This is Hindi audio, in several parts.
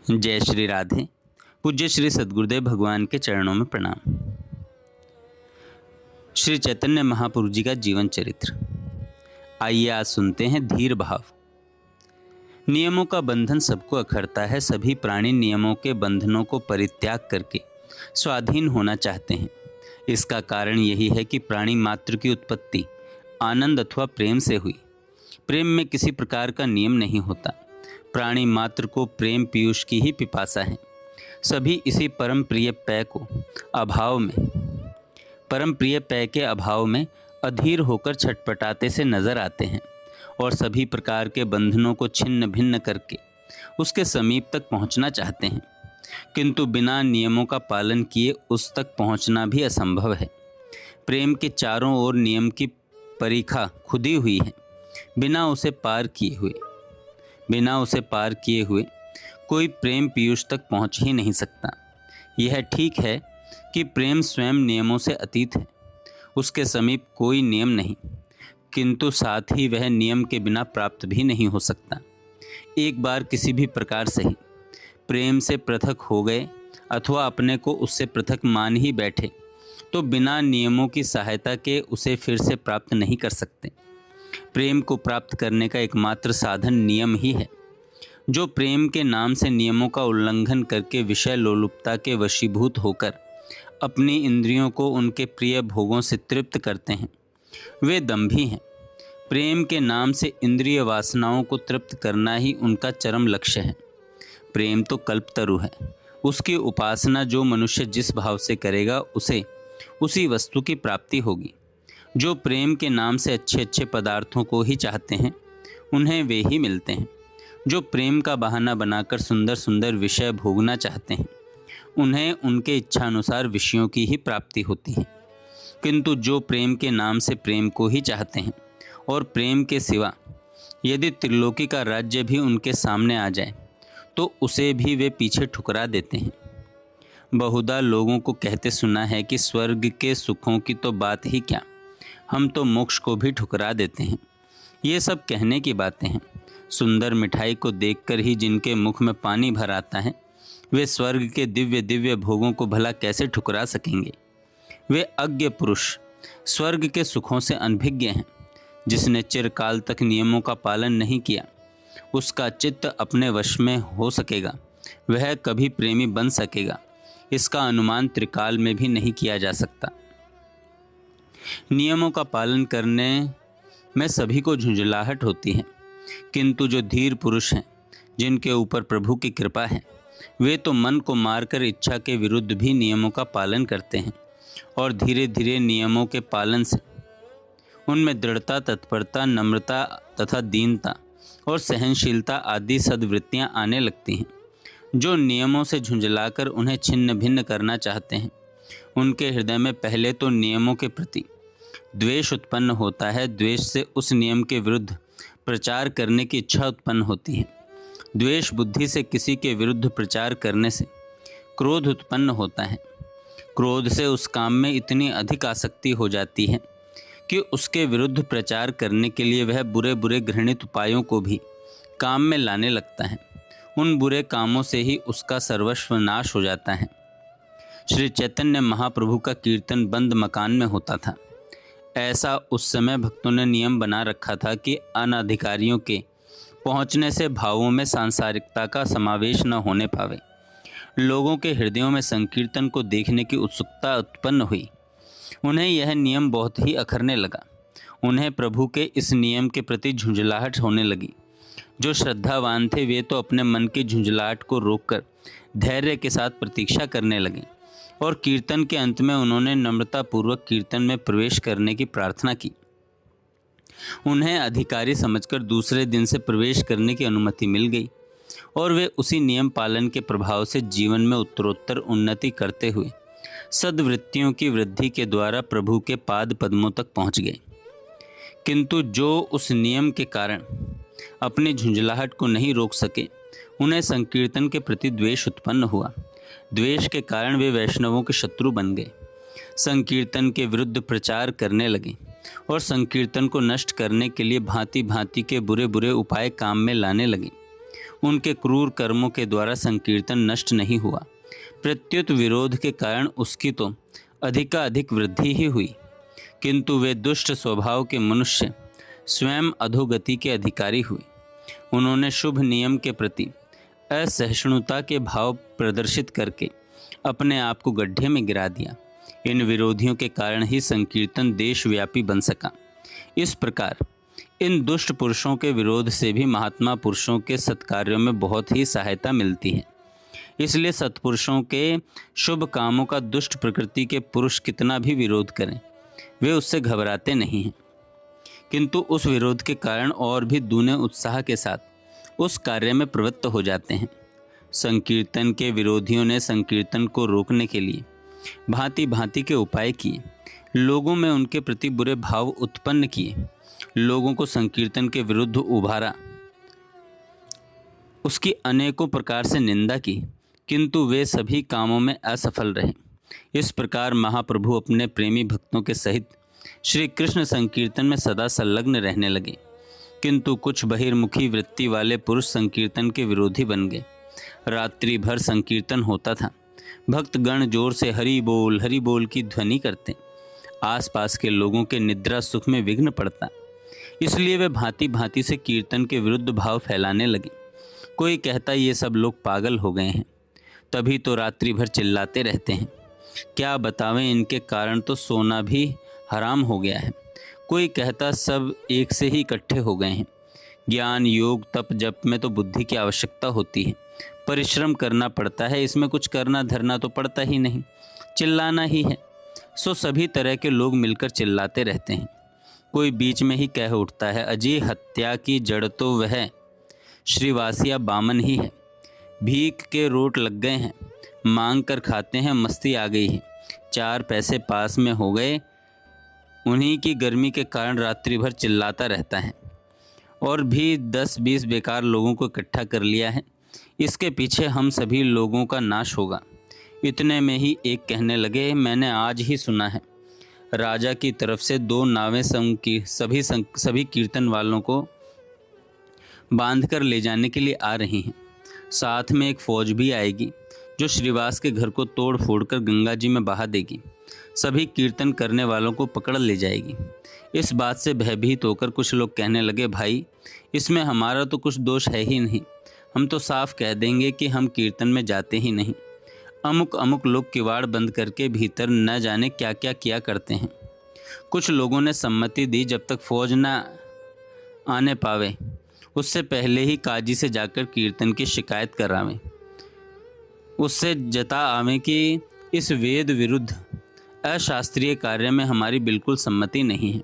जय श्री राधे। पूज्य श्री सद्गुरुदेव भगवान के चरणों में प्रणाम। श्री चैतन्य महापुरुष जी का जीवन चरित्र। आइए आज सुनते हैं धीर भाव। नियमों का बंधन सबको अखरता है। सभी प्राणी नियमों के बंधनों को परित्याग करके स्वाधीन होना चाहते हैं। इसका कारण यही है कि प्राणी मात्र की उत्पत्ति आनंद अथवा प्रेम से हुई। प्रेम में किसी प्रकार का नियम नहीं होता। प्राणी मात्र को प्रेम पीयूष की ही पिपासा है। सभी इसी परम प्रिय पेय के अभाव में अधीर होकर छटपटाते से नजर आते हैं और सभी प्रकार के बंधनों को छिन्न भिन्न करके उसके समीप तक पहुंचना चाहते हैं, किंतु बिना नियमों का पालन किए उस तक पहुंचना भी असंभव है। प्रेम के चारों ओर नियम की परीखा खुदी हुई है। बिना उसे पार किए हुए कोई प्रेम पीयूष तक पहुंच ही नहीं सकता। यह ठीक है कि प्रेम स्वयं नियमों से अतीत है। उसके समीप कोई नियम नहीं, किंतु साथ ही वह नियम के बिना प्राप्त भी नहीं हो सकता। एक बार किसी भी प्रकार से ही प्रेम से पृथक हो गए अथवा अपने को उससे पृथक मान ही बैठे तो बिना नियमों की सहायता के उसे फिर से प्राप्त नहीं कर सकते। प्रेम को प्राप्त करने का एकमात्र साधन नियम ही है। जो प्रेम के नाम से नियमों का उल्लंघन करके विषय लोलुपता के वशीभूत होकर अपनी इंद्रियों को उनके प्रिय भोगों से तृप्त करते हैं, वे दंभी हैं। प्रेम के नाम से इंद्रिय वासनाओं को तृप्त करना ही उनका चरम लक्ष्य है। प्रेम तो कल्पतरु है। उसकी उपासना जो मनुष्य जिस भाव से करेगा उसे उसी वस्तु की प्राप्ति होगी। जो प्रेम के नाम से अच्छे अच्छे पदार्थों को ही चाहते हैं उन्हें वे ही मिलते हैं। जो प्रेम का बहाना बनाकर सुंदर सुंदर विषय भोगना चाहते हैं उन्हें उनके इच्छानुसार विषयों की ही प्राप्ति होती है। किंतु जो प्रेम के नाम से प्रेम को ही चाहते हैं और प्रेम के सिवा यदि त्रिलोकी का राज्य भी उनके सामने आ जाए तो उसे भी वे पीछे ठुकरा देते हैं। बहुधा लोगों को कहते सुना है कि स्वर्ग के सुखों की तो बात ही क्या, हम तो मोक्ष को भी ठुकरा देते हैं। ये सब कहने की बातें हैं। सुंदर मिठाई को देखकर ही जिनके मुख में पानी भर आता है वे स्वर्ग के दिव्य दिव्य भोगों को भला कैसे ठुकरा सकेंगे। वे अज्ञ पुरुष स्वर्ग के सुखों से अनभिज्ञ हैं। जिसने चिरकाल तक नियमों का पालन नहीं किया उसका चित्त अपने वश में हो सकेगा, वह कभी प्रेमी बन सकेगा, इसका अनुमान त्रिकाल में भी नहीं किया जा सकता। नियमों का पालन करने में सभी को झुंझलाहट होती है, किंतु जो धीर पुरुष हैं जिनके ऊपर प्रभु की कृपा है वे तो मन को मारकर इच्छा के विरुद्ध भी नियमों का पालन करते हैं और धीरे धीरे नियमों के पालन से उनमें दृढ़ता, तत्परता, नम्रता तथा दीनता और सहनशीलता आदि सद्वृत्तियां आने लगती हैं। जो नियमों से झुंझलाकर उन्हें छिन्न भिन्न करना चाहते हैं उनके हृदय में पहले तो नियमों के प्रति द्वेष उत्पन्न होता है। द्वेष से उस नियम के विरुद्ध प्रचार करने की इच्छा उत्पन्न होती है। द्वेष बुद्धि से किसी के विरुद्ध प्रचार करने से क्रोध उत्पन्न होता है। क्रोध से उस काम में इतनी अधिक आसक्ति हो जाती है कि उसके विरुद्ध प्रचार करने के लिए वह बुरे बुरे घृणित उपायों को भी काम में लाने लगता है। उन बुरे कामों से ही उसका सर्वस्व नाश हो जाता है। श्री चैतन्य महाप्रभु का कीर्तन बंद मकान में होता था। ऐसा उस समय भक्तों ने नियम बना रखा था कि अनधिकारियों के पहुंचने से भावों में सांसारिकता का समावेश न होने पावे। लोगों के हृदयों में संकीर्तन को देखने की उत्सुकता उत्पन्न हुई। उन्हें यह नियम बहुत ही अखरने लगा। उन्हें प्रभु के इस नियम के प्रति झुंझलाहट होने लगी। जो श्रद्धावान थे वे तो अपने मन की झुंझलाहट को रोककर धैर्य के साथ प्रतीक्षा करने लगे और कीर्तन के अंत में उन्होंने नम्रतापूर्वक कीर्तन में प्रवेश करने की प्रार्थना की। उन्हें अधिकारी समझकर दूसरे दिन से प्रवेश करने की अनुमति मिल गई और वे उसी नियम पालन के प्रभाव से जीवन में उत्तरोत्तर उन्नति करते हुए सद्वृत्तियों की वृद्धि के द्वारा प्रभु के पाद पद्मों तक पहुंच गए। किंतु जो उस नियम के कारण अपनी झुंझलाहट को नहीं रोक सके उन्हें संकीर्तन के प्रति द्वेष उत्पन्न हुआ। द्वेष के कारण वे वैष्णवों के शत्रु बन गए। संकीर्तन के विरुद्ध प्रचार करने लगे और संकीर्तन को नष्ट करने के लिए भांति भांति के बुरे बुरे उपाय काम में लाने लगे। उनके क्रूर कर्मों के द्वारा संकीर्तन नष्ट नहीं हुआ, प्रत्युत विरोध के कारण उसकी तो अधिकाधिक वृद्धि ही हुई। किंतु वे दुष्ट स्वभाव के मनुष्य स्वयं अधोगति के अधिकारी हुए। उन्होंने शुभ नियम के प्रति असहिष्णुता के भाव प्रदर्शित करके अपने आप को गड्ढे में गिरा दिया। इन विरोधियों के कारण ही संकीर्तन देशव्यापी बन सका। इस प्रकार इन दुष्ट पुरुषों के विरोध से भी महात्मा पुरुषों के सत्कार्यों में बहुत ही सहायता मिलती है। इसलिए सत्पुरुषों के शुभ कामों का दुष्ट प्रकृति के पुरुष कितना भी विरोध करें, वे उससे घबराते नहीं हैं, किंतु उस विरोध के कारण और भी दूने उत्साह के साथ उस कार्य में प्रवृत्त हो जाते हैं। संकीर्तन के विरोधियों ने संकीर्तन को रोकने के लिए भांति भांति के उपाय किए, लोगों में उनके प्रति बुरे भाव उत्पन्न किए, लोगों को संकीर्तन के विरुद्ध उभारा, उसकी अनेकों प्रकार से निंदा की, किंतु वे सभी कामों में असफल रहे। इस प्रकार महाप्रभु अपने प्रेमी भक्तों के सहित श्री कृष्ण संकीर्तन में सदा संलग्न रहने लगे। किंतु कुछ बहिर्मुखी वृत्ति वाले पुरुष संकीर्तन के विरोधी बन गए। रात्रि भर संकीर्तन होता था, भक्तगण जोर से हरि बोल की ध्वनि करते, आसपास के लोगों के निद्रा सुख में विघ्न पड़ता। इसलिए वे भांति भांति से कीर्तन के विरुद्ध भाव फैलाने लगे। कोई कहता ये सब लोग पागल हो गए हैं, तभी तो रात्रि भर चिल्लाते रहते हैं। क्या बतावें, इनके कारण तो सोना भी हराम हो गया है। कोई कहता सब एक से ही इकट्ठे हो गए हैं। ज्ञान योग तप जप में तो बुद्धि की आवश्यकता होती है, परिश्रम करना पड़ता है, इसमें कुछ करना धरना तो पड़ता ही नहीं, चिल्लाना ही है। सो सभी तरह के लोग मिलकर चिल्लाते रहते हैं। कोई बीच में ही कह उठता है, अजी हत्या की जड़ तो वह श्रीवासिया बामन ही है। भीख के रोट लग गए हैं, मांग कर खाते हैं, मस्ती आ गई है, 4 पैसे पास में हो गए, उन्हीं की गर्मी के कारण रात्रि भर चिल्लाता रहता है। और भी 10-20 बेकार लोगों को इकट्ठा कर लिया है, इसके पीछे हम सभी लोगों का नाश होगा। इतने में ही एक कहने लगे, मैंने आज ही सुना है, राजा की तरफ से 2 नावें सभी कीर्तन वालों को बांधकर ले जाने के लिए आ रही हैं। साथ में एक फौज भी आएगी जो श्रीवास के घर को तोड़ फोड़ कर गंगा जी में बहा देगी, सभी कीर्तन करने वालों को पकड़ ले जाएगी। इस बात से भयभीत होकर कुछ लोग कहने लगे, भाई इसमें हमारा तो कुछ दोष है ही नहीं, हम तो साफ कह देंगे कि हम कीर्तन में जाते ही नहीं। अमुक लोग किवाड़ बंद करके भीतर न जाने क्या क्या किया करते हैं। कुछ लोगों ने सम्मति दी, जब तक फौज न आने पावे उससे पहले ही काजी से जाकर कीर्तन की शिकायत करावें, उससे जता आवें कि इस वेद विरुद्ध अशास्त्रीय कार्य में हमारी बिल्कुल सम्मति नहीं है।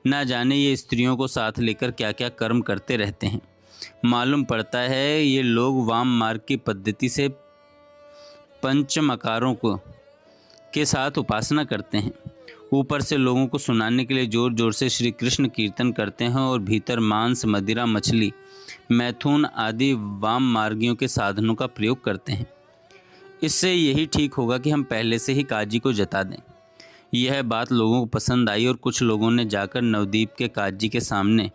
न जाने ये स्त्रियों को साथ लेकर क्या क्या कर्म करते रहते हैं। मालूम पड़ता है ये लोग वाम मार्ग की पद्धति से पंचमकारों के साथ उपासना करते हैं। ऊपर से लोगों को सुनाने के लिए जोर जोर से श्री कृष्ण कीर्तन करते हैं और भीतर मांस, मदिरा, मछली, मैथुन आदि वाम मार्गियों के साधनों का प्रयोग करते हैं। इससे यही ठीक होगा कि हम पहले से ही काजी को जता दें। यह बात लोगों को पसंद आई और कुछ लोगों ने जाकर नवदीप के काजी के सामने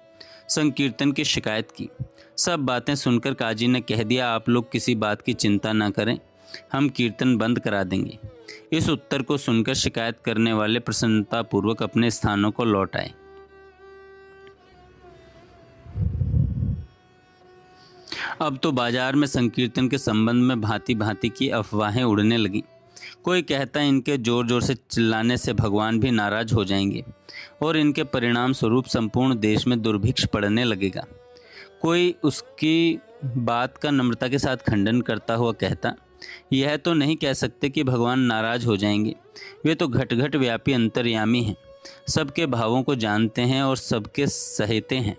संकीर्तन की शिकायत की। सब बातें सुनकर काजी ने कह दिया, आप लोग किसी बात की चिंता न करें, हम कीर्तन बंद करा देंगे। इस उत्तर को सुनकर शिकायत करने वाले प्रसन्नतापूर्वक अपने स्थानों को लौट आए। अब तो बाजार में संकीर्तन के संबंध में भांति भांति की अफवाहें उड़ने लगी। कोई कहता है इनके जोर जोर से चिल्लाने से भगवान भी नाराज हो जाएंगे और इनके परिणाम स्वरूप संपूर्ण देश में दुर्भिक्ष पड़ने लगेगा। कोई उसकी बात का नम्रता के साथ खंडन करता हुआ कहता, यह तो नहीं कह सकते कि भगवान नाराज हो जाएंगे, वे तो घट घट व्यापी अंतर्यामी हैं, सबके भावों को जानते हैं और सबके सहते हैं।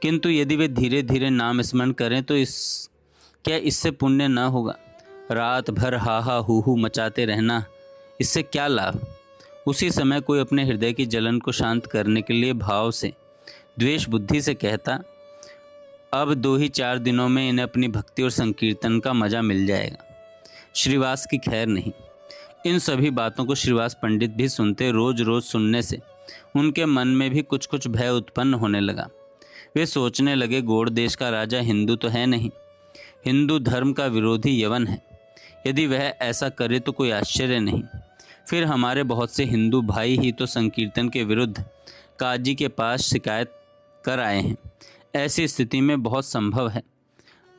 किंतु यदि वे धीरे धीरे नाम स्मरण करें तो क्या इससे पुण्य न होगा? रात भर हा हा हू मचाते रहना, इससे क्या लाभ? उसी समय कोई अपने हृदय की जलन को शांत करने के लिए भाव से, द्वेष बुद्धि से कहता, अब 2 ही 4 दिनों में इन्हें अपनी भक्ति और संकीर्तन का मजा मिल जाएगा। श्रीवास की खैर नहीं। इन सभी बातों को श्रीवास पंडित भी सुनते। रोज रोज सुनने से उनके मन में भी कुछ कुछ भय उत्पन्न होने लगा। वे सोचने लगे, गौड़ देश का राजा हिंदू तो है नहीं, हिंदू धर्म का विरोधी यवन है। यदि वह ऐसा करे तो कोई आश्चर्य नहीं। फिर हमारे बहुत से हिंदू भाई ही तो संकीर्तन के विरुद्ध काजी के पास शिकायत कर आए हैं। ऐसी स्थिति में बहुत संभव है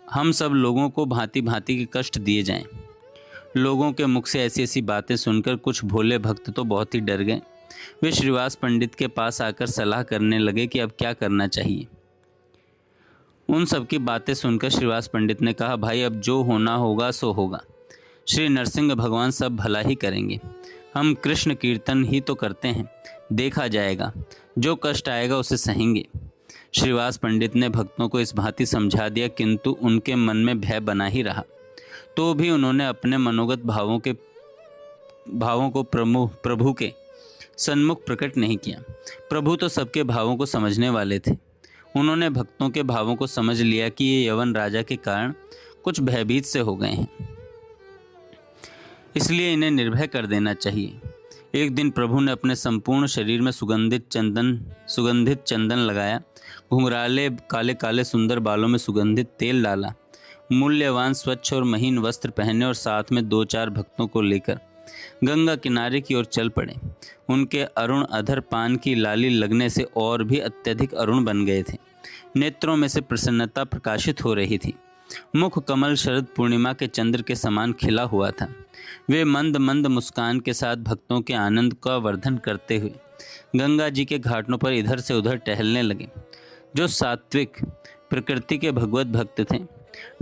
हम सब लोगों को भांति भांति के कष्ट दिए जाएं। लोगों के मुख से ऐसी ऐसी बातें सुनकर कुछ भोले भक्त तो बहुत ही डर गए। वे श्रीवास पंडित के पास आकर सलाह करने लगे कि अब क्या करना चाहिए। उन सब की बातें सुनकर श्रीवास पंडित ने कहा, भाई अब जो होना होगा सो होगा। श्री नरसिंह भगवान सब भला ही करेंगे। हम कृष्ण कीर्तन ही तो करते हैं, देखा जाएगा, जो कष्ट आएगा उसे सहेंगे। श्रीवास पंडित ने भक्तों को इस भांति समझा दिया, किंतु उनके मन में भय बना ही रहा। तो भी उन्होंने अपने मनोगत भावों को प्रभु के सन्मुख प्रकट नहीं किया। प्रभु तो सबके भावों को समझने वाले थे। उन्होंने भक्तों के भावों को समझ लिया कि ये यवन राजा के कारण कुछ भयभीत से हो गए हैं, इसलिए इन्हें निर्भय कर देना चाहिए। एक दिन प्रभु ने अपने संपूर्ण शरीर में सुगंधित चंदन लगाया, घुंघराले काले काले सुंदर बालों में सुगंधित तेल डाला, मूल्यवान स्वच्छ और महीन वस्त्र पहने और साथ में 2-4 भक्तों को लेकर गंगा किनारे की ओर चल पड़े। उनके अरुण अधर पान की लाली लगने से और भी अत्यधिक अरुण बन गए थे। नेत्रों में से प्रसन्नता प्रकाशित हो रही थी। मुख कमल शरद पूर्णिमा के चंद्र के समान खिला हुआ था। वे मंद मंद मुस्कान के साथ भक्तों के आनंद का वर्धन करते हुए गंगा जी के घाटों पर इधर से उधर टहलने लगे। जो सात्विक प्रकृति के भगवत भक्त थे,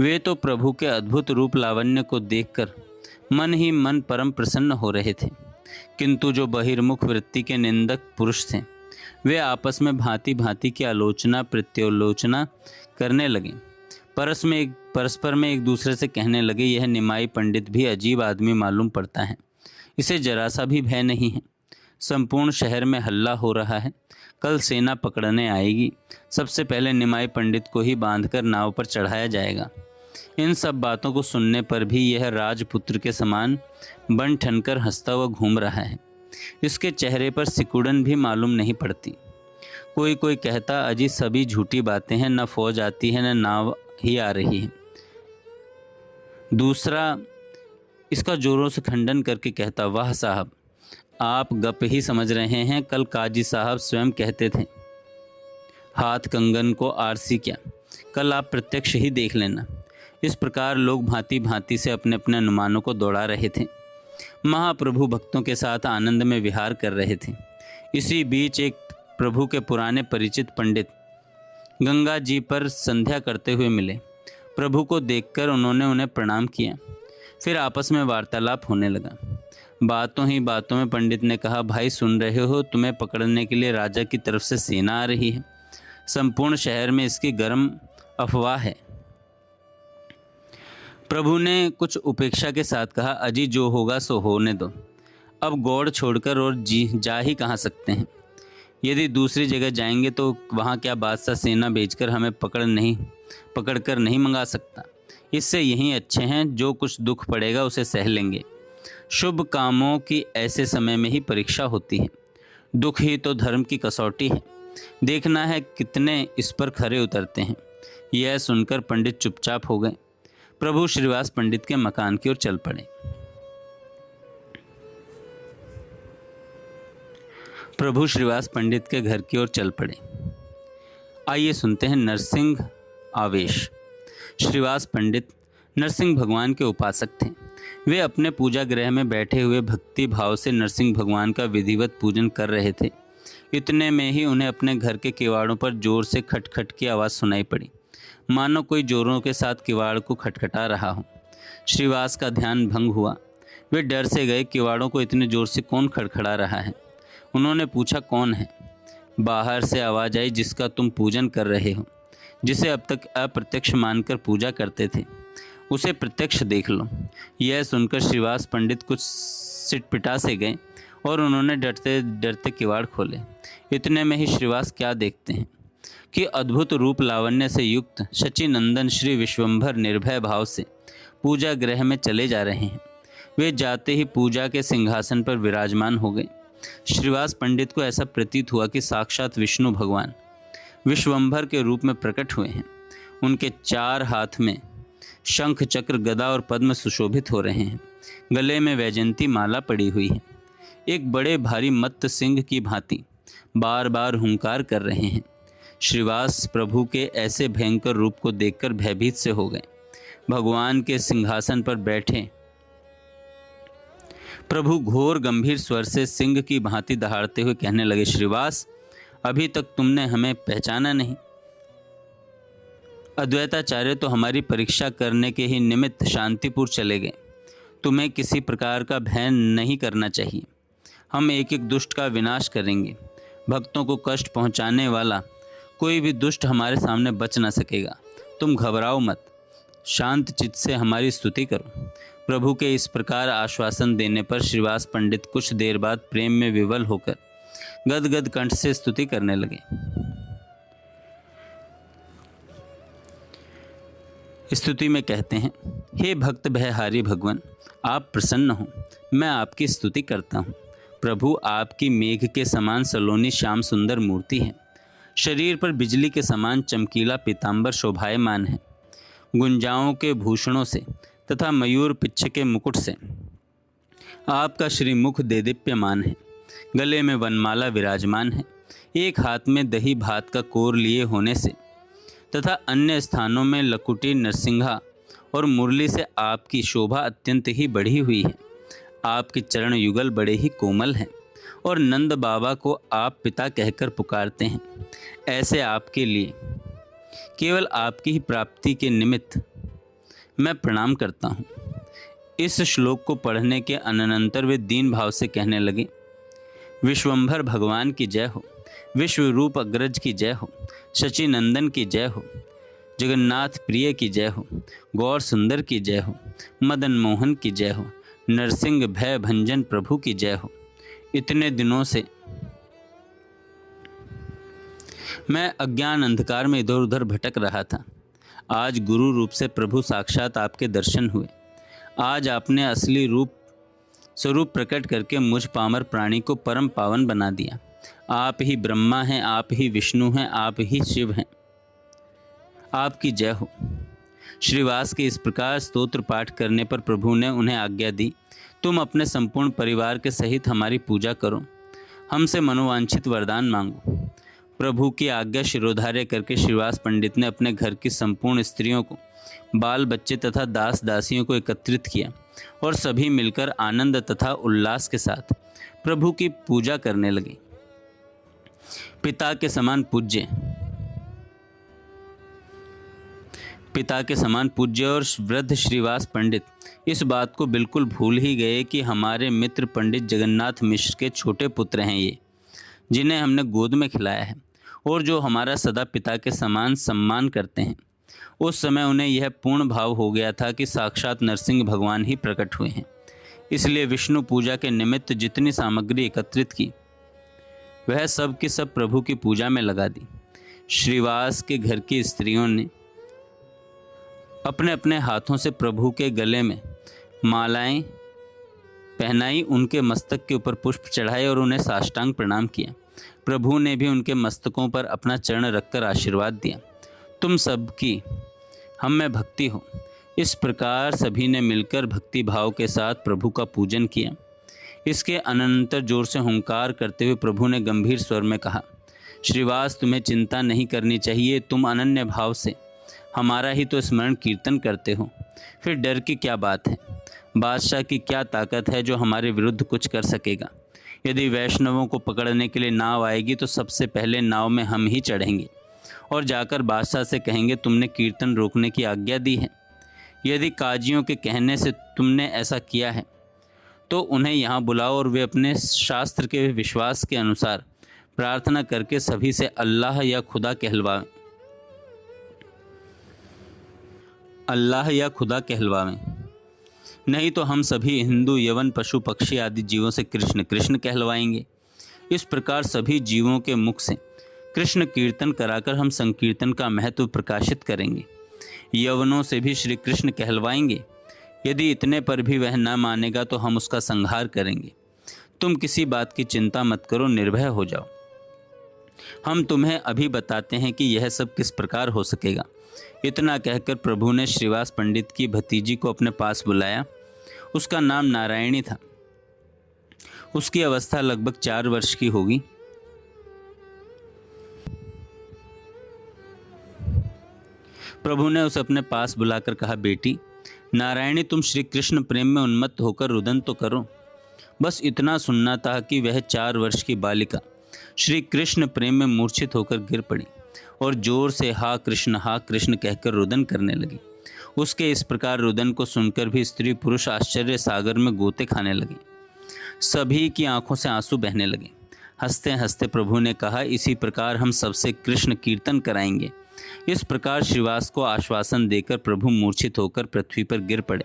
वे तो प्रभु के अद्भुत रूप लावण्य को देखकर मन ही मन परम प्रसन्न हो रहे थे, किंतु जो बहिर्मुख वृत्ति के निंदक पुरुष थे, वे आपस में भांति भांति की आलोचना प्रत्यालोचना करने लगे। परस्पर में एक दूसरे से कहने लगे, यह निमाई पंडित भी अजीब आदमी मालूम पड़ता है, इसे जरा सा भी भय नहीं है। संपूर्ण शहर में हल्ला हो रहा है, कल सेना पकड़ने आएगी, सबसे पहले निमाई पंडित को ही बांधकर नाव पर चढ़ाया जाएगा। इन सब बातों को सुनने पर भी यह राजपुत्र के समान बन ठनकर हंसता हुआ घूम रहा है। इसके चेहरे पर सिकुड़न भी मालूम नहीं पड़ती। कोई कोई कहता, अजी सभी झूठी बातें हैं, न फौज आती है न नाव ही आ रही है। दूसरा इसका जोरों से खंडन करके कहता, वाह साहब, आप गप ही समझ रहे हैं। कल काजी साहब स्वयं कहते थे, हाथ कंगन को आरसी क्या, कल आप प्रत्यक्ष ही देख लेना। इस प्रकार लोग भांति भांति से अपने अपने अनुमानों को दौड़ा रहे थे। महाप्रभु भक्तों के साथ आनंद में विहार कर रहे थे। इसी बीच एक प्रभु के पुराने परिचित पंडित गंगा जी पर संध्या करते हुए मिले। प्रभु को देखकर उन्होंने उन्हें प्रणाम किया। फिर आपस में वार्तालाप होने लगा। बातों ही बातों में पंडित ने कहा, भाई सुन रहे हो, तुम्हें पकड़ने के लिए राजा की तरफ से सेना आ रही है। संपूर्ण शहर में इसकी गर्म अफवाह है। प्रभु ने कुछ उपेक्षा के साथ कहा, अजी जो होगा सो होने दो। अब गौड़ छोड़कर और जा ही कहाँ सकते हैं। यदि दूसरी जगह जाएंगे तो वहाँ क्या बादशाह सेना भेजकर हमें पकड़कर नहीं मंगा सकता। इससे यहीं अच्छे हैं, जो कुछ दुख पड़ेगा उसे सह लेंगे। शुभ कामों की ऐसे समय में ही परीक्षा होती है। दुख ही तो धर्म की कसौटी है। देखना है कितने इस पर खरे उतरते हैं। यह सुनकर पंडित चुपचाप हो गए। प्रभु श्रीवास पंडित के मकान की ओर चल पड़े। प्रभु श्रीवास पंडित के घर की ओर चल पड़े। आइए सुनते हैं नरसिंह आवेश। श्रीवास पंडित नरसिंह भगवान के उपासक थे। वे अपने पूजा गृह में बैठे हुए भक्ति भाव से नरसिंह भगवान का विधिवत पूजन कर रहे थे। इतने में ही उन्हें अपने घर के किवाड़ों पर जोर से खटखट की आवाज़ सुनाई पड़ी, मानो कोई जोरों के साथ किवाड़ को खटखटा रहा हो। श्रीवास का ध्यान भंग हुआ। वे डर से गए, किवाड़ों को इतने जोर से कौन खड़खड़ा रहा है। उन्होंने पूछा, कौन है। बाहर से आवाज़ आई, जिसका तुम पूजन कर रहे हो, जिसे अब तक अप्रत्यक्ष मानकर पूजा करते थे, उसे प्रत्यक्ष देख लो। यह सुनकर श्रीवास पंडित कुछ सिटपिटा से गए और उन्होंने डरते डरते किवाड़ खोले। इतने में ही श्रीवास क्या देखते हैं कि अद्भुत रूप लावण्य से युक्त शचीनंदन श्री विश्वंभर निर्भय भाव से पूजा गृह में चले जा रहे हैं। वे जाते ही पूजा के सिंहासन पर विराजमान हो गए। श्रीवास पंडित को ऐसा प्रतीत हुआ कि साक्षात विष्णु भगवान विश्वंभर के रूप में प्रकट हुए हैं। उनके 4 हाथ में शंख, चक्र, गदा और पद्म सुशोभित हो रहे हैं। गले में वैजयंती माला पड़ी हुई है। एक बड़े भारी मत्त सिंह की भांति बार बार हुंकार कर रहे हैं। श्रीवास प्रभु के ऐसे भयंकर रूप को देखकर भयभीत से हो गए। भगवान के सिंहासन पर बैठे प्रभु घोर गंभीर स्वर से सिंह की भांति दहाड़ते हुए कहने लगे, श्रीवास, अभी तक तुमने हमें पहचाना नहीं। अद्वैताचार्य तो हमारी परीक्षा करने के ही निमित्त शांतिपुर चले गए। तुम्हें किसी प्रकार का भय नहीं करना चाहिए। हम एक एक दुष्ट का विनाश करेंगे। भक्तों को कष्ट पहुंचाने वाला कोई भी दुष्ट हमारे सामने बच ना सकेगा। तुम घबराओ मत, शांत चित्त से हमारी स्तुति करो। प्रभु के इस प्रकार आश्वासन देने पर श्रीवास पंडित कुछ देर बाद प्रेम में विवल होकर गदगद कंठ से स्तुति करने लगे। स्तुति में कहते हैं, हे भक्त भयहारी भगवान, आप प्रसन्न हो, मैं आपकी स्तुति करता हूँ। प्रभु, आपकी मेघ के समान सलोनी श्याम सुंदर मूर्ति है। शरीर पर बिजली के समान चमकीला पीतांबर शोभायमान है। गुंजाओं के भूषणों से तथा मयूर पिच्छ के मुकुट से आपका श्रीमुख देदीप्यमान है। गले में वनमाला विराजमान है। एक हाथ में दही भात का कोर लिए होने से तथा अन्य स्थानों में लकुटी, नरसिंहा और मुरली से आपकी शोभा अत्यंत ही बढ़ी हुई है। आपके चरण युगल बड़े ही कोमल हैं और नंद बाबा को आप पिता कहकर पुकारते हैं। ऐसे आपके लिए केवल आपकी ही प्राप्ति के निमित्त मैं प्रणाम करता हूँ। इस श्लोक को पढ़ने के अनंतर वे दीन भाव से कहने लगे, विश्वंभर भगवान की जय हो, विश्व रूप अग्रज की जय हो, शचि नंदन की जय हो, जगन्नाथ प्रिय की जय हो, गौर सुंदर की जय हो, मदन मोहन की जय हो, नरसिंह भय भंजन प्रभु की जय हो। इतने दिनों से मैं अज्ञान अंधकार में इधर उधर भटक रहा था। आज गुरु रूप से प्रभु साक्षात आपके दर्शन हुए। आज आपने असली स्वरूप प्रकट करके मुझ पामर प्राणी को परम पावन बना दिया। आप ही ब्रह्मा हैं, आप ही विष्णु हैं, आप ही शिव हैं। आपकी जय हो। श्रीवास के इस प्रकार स्तोत्र पाठ करने पर प्रभु ने उन्हें आज्ञा दी, तुम अपने संपूर्ण परिवार के सहित हमारी पूजा करो, हमसे मनोवांछित वरदान मांगो। प्रभु की आज्ञा शिरोधार्य करके श्रीवास पंडित ने अपने घर की संपूर्ण स्त्रियों को, बाल बच्चे तथा दास दासियों को एकत्रित किया और सभी मिलकर आनंद तथा उल्लास के साथ प्रभु की पूजा करने लगे। पिता के समान पूज्य और वृद्ध श्रीवास पंडित इस बात को बिल्कुल भूल ही गए कि हमारे मित्र पंडित जगन्नाथ मिश्र के छोटे पुत्र हैं ये, जिन्हें हमने गोद में खिलाया है और जो हमारा सदा पिता के समान सम्मान करते हैं। उस समय उन्हें यह पूर्ण भाव हो गया था कि साक्षात नरसिंह भगवान ही प्रकट हुए हैं। इसलिए विष्णु पूजा के निमित्त जितनी सामग्री एकत्रित की वह सब की सब प्रभु की पूजा में लगा दी। श्रीवास के घर की स्त्रियों ने अपने अपने हाथों से प्रभु के गले में मालाएं पहनाई, उनके मस्तक के ऊपर पुष्प चढ़ाए और उन्हें साष्टांग प्रणाम किया। प्रभु ने भी उनके मस्तकों पर अपना चरण रखकर आशीर्वाद दिया, तुम सबकी हम में भक्ति हो। इस प्रकार सभी ने मिलकर भक्ति भाव के साथ प्रभु का पूजन किया। इसके अनंतर जोर से हुंकार करते हुए प्रभु ने गंभीर स्वर में कहा, श्रीवास, तुम्हें चिंता नहीं करनी चाहिए। तुम अनन्य भाव से हमारा ही तो स्मरण कीर्तन करते हो, फिर डर की क्या बात है। बादशाह की क्या ताकत है जो हमारे विरुद्ध कुछ कर सकेगा। यदि वैष्णवों को पकड़ने के लिए नाव आएगी तो सबसे पहले नाव में हम ही चढ़ेंगे और जाकर बादशाह से कहेंगे, तुमने कीर्तन रोकने की आज्ञा दी है। यदि काजियों के कहने से तुमने ऐसा किया है तो उन्हें यहाँ बुलाओ और वे अपने शास्त्र के विश्वास के अनुसार प्रार्थना करके सभी से अल्लाह या खुदा कहलवाएं। नहीं तो हम सभी हिंदू, यवन, पशु पक्षी आदि जीवों से कृष्ण कृष्ण कहलवाएंगे। इस प्रकार सभी जीवों के मुख से कृष्ण कीर्तन कराकर हम संकीर्तन का महत्व प्रकाशित करेंगे। यवनों से भी श्री कृष्ण कहलवाएंगे। यदि इतने पर भी वह न मानेगा तो हम उसका संहार करेंगे। तुम किसी बात की चिंता मत करो, निर्भय हो जाओ। हम तुम्हें अभी बताते हैं कि यह सब किस प्रकार हो सकेगा। इतना कहकर प्रभु ने श्रीवास पंडित की भतीजी को अपने पास बुलाया। उसका नाम नारायणी था। उसकी अवस्था लगभग 4 वर्ष की होगी। प्रभु ने उसे अपने पास बुलाकर कहा, बेटी नारायणी, तुम श्री कृष्ण प्रेम में उन्मत्त होकर रुदन तो करो। बस इतना सुनना था कि वह 4 वर्ष की बालिका श्री कृष्ण प्रेम में मूर्छित होकर गिर पड़ी और जोर से हा कृष्ण कहकर रुदन करने लगी। उसके इस प्रकार रुदन को सुनकर भी स्त्री पुरुष आश्चर्य सागर में गोते खाने लगे। सभी की आंखों से आंसू बहने लगे। हंसते हंसते प्रभु ने कहा, इसी प्रकार हम सबसे कृष्ण कीर्तन कराएंगे। इस प्रकार श्रीवास को आश्वासन देकर प्रभु मूर्छित होकर पृथ्वी पर गिर पड़े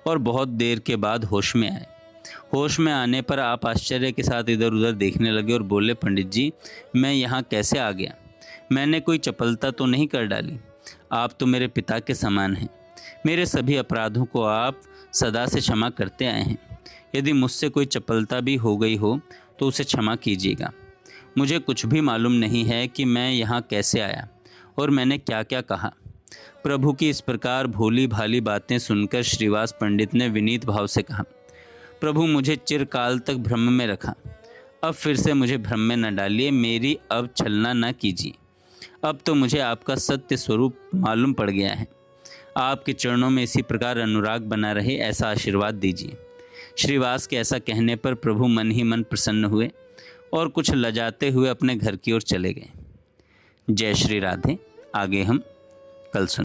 और बहुत देर के बाद होश में आए। होश में आने पर आप आश्चर्य के साथ इधर उधर देखने लगे और बोले, पंडित जी, मैं यहाँ कैसे आ गया? मैंने कोई चपलता तो नहीं कर डाली? आप तो मेरे पिता के समान हैं। मेरे सभी अपराधों को आप सदा से क्षमा करते आए हैं। यदि मुझसे कोई चपलता भी हो गई हो तो उसे क्षमा कीजिएगा। मुझे कुछ भी मालूम नहीं है कि मैं यहाँ कैसे आया और मैंने क्या क्या कहा। प्रभु की इस प्रकार भोली भाली बातें सुनकर श्रीवास पंडित ने विनीत भाव से कहा, प्रभु मुझे चिरकाल तक भ्रम में रखा, अब फिर से मुझे भ्रम में न डालिए, मेरी अब छलना न कीजिए। अब तो मुझे आपका सत्य स्वरूप मालूम पड़ गया है। आपके चरणों में इसी प्रकार अनुराग बना रहे, ऐसा आशीर्वाद दीजिए। श्रीवास के ऐसा कहने पर प्रभु मन ही मन प्रसन्न हुए और कुछ लजाते हुए अपने घर की ओर चले गए। जय श्री राधे। आगे हम कल सुन